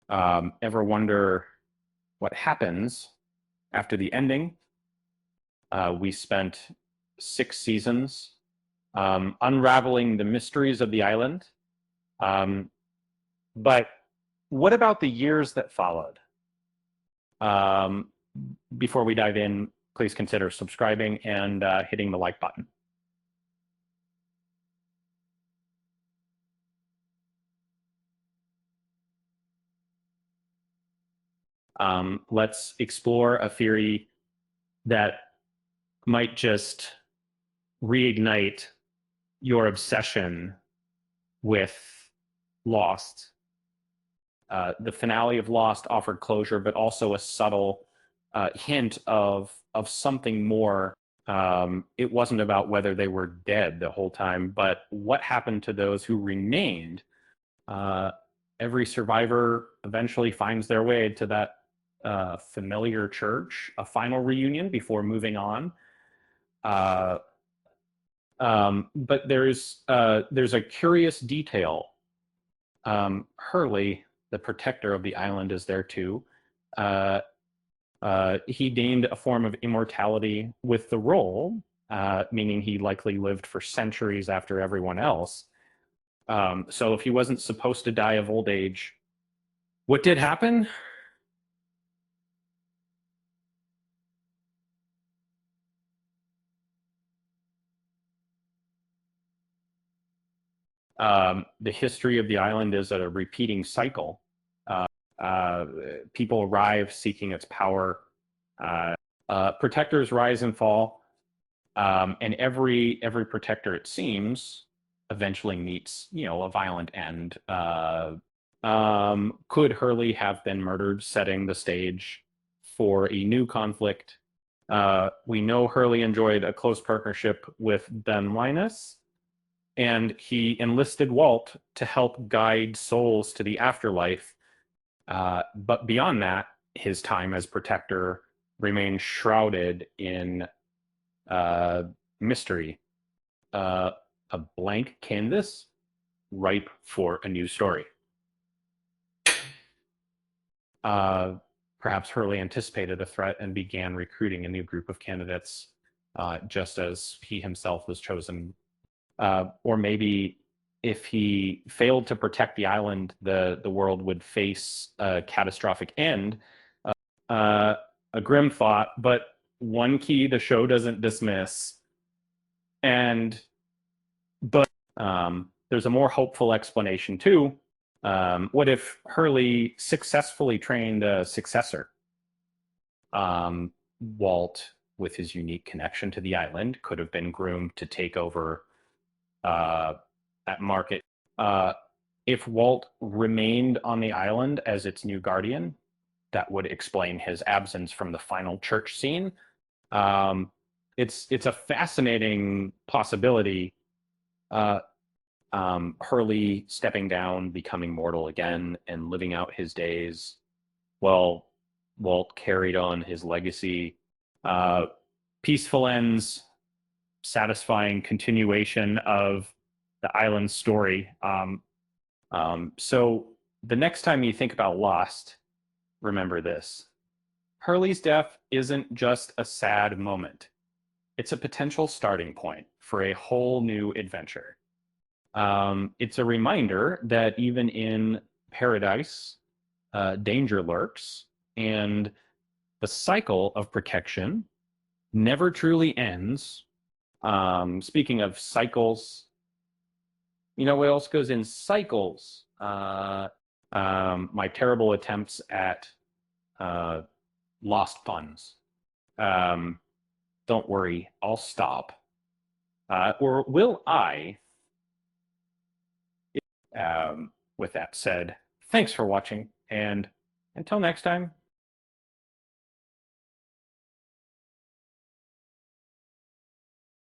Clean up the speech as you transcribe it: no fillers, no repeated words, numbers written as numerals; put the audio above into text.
Ever wonder what happens after the ending? We spent 6 seasons unraveling the mysteries of the island. Um, but what about the years that followed? Um, Before we dive in, please consider subscribing and hitting the like button. Let's explore a theory that might just reignite your obsession with Lost. The finale of Lost offered closure, but also a subtle hint of something more. It wasn't about whether they were dead the whole time, but what happened to those who remained. Uh, every survivor eventually finds their way to that familiar church, a final reunion before moving on. Uh, but there's a curious detail. Hurley, the protector of the island, is there too. Uh, he gained a form of immortality with the role, meaning he likely lived for centuries after everyone else. So if he wasn't supposed to die of old age, what did happen? The history of the island is a repeating cycle. Uh, People arrive seeking its power. Uh, Protectors rise and fall, and every protector, it seems, eventually meets a violent end. Could Hurley have been murdered, setting the stage for a new conflict? We know Hurley enjoyed a close partnership with Ben Linus, and he enlisted Walt to help guide souls to the afterlife. But beyond that, his time as protector remains shrouded in uh, mystery, uh, a blank canvas ripe for a new story. Uh, Perhaps Hurley anticipated a threat and began recruiting a new group of candidates, just as he himself was chosen. Or maybe if he failed to protect the island, the world would face a catastrophic end. Uh, a grim thought, but one key the show doesn't dismiss. And but there's a more hopeful explanation too. What if Hurley successfully trained a successor? Walt, with his unique connection to the island, could have been groomed to take over uh, that market. Uh, if Walt remained on the island as its new guardian, that would explain his absence from the final church scene. Um, it's a fascinating possibility. Uh, Hurley stepping down, becoming mortal again, and living out his days. Well, Walt carried on his legacy. Uh, Peaceful ends, satisfying continuation of the island story. So the next time you think about Lost, remember this. Hurley's death isn't just a sad moment. It's a potential starting point for a whole new adventure. It's a reminder that even in paradise, danger lurks, and the cycle of protection never truly ends. Speaking of cycles, you know what else goes in cycles? My terrible attempts at uh, lost funds. Um, don't worry, I'll stop. Or will I? With that said, thanks for watching, and until next time,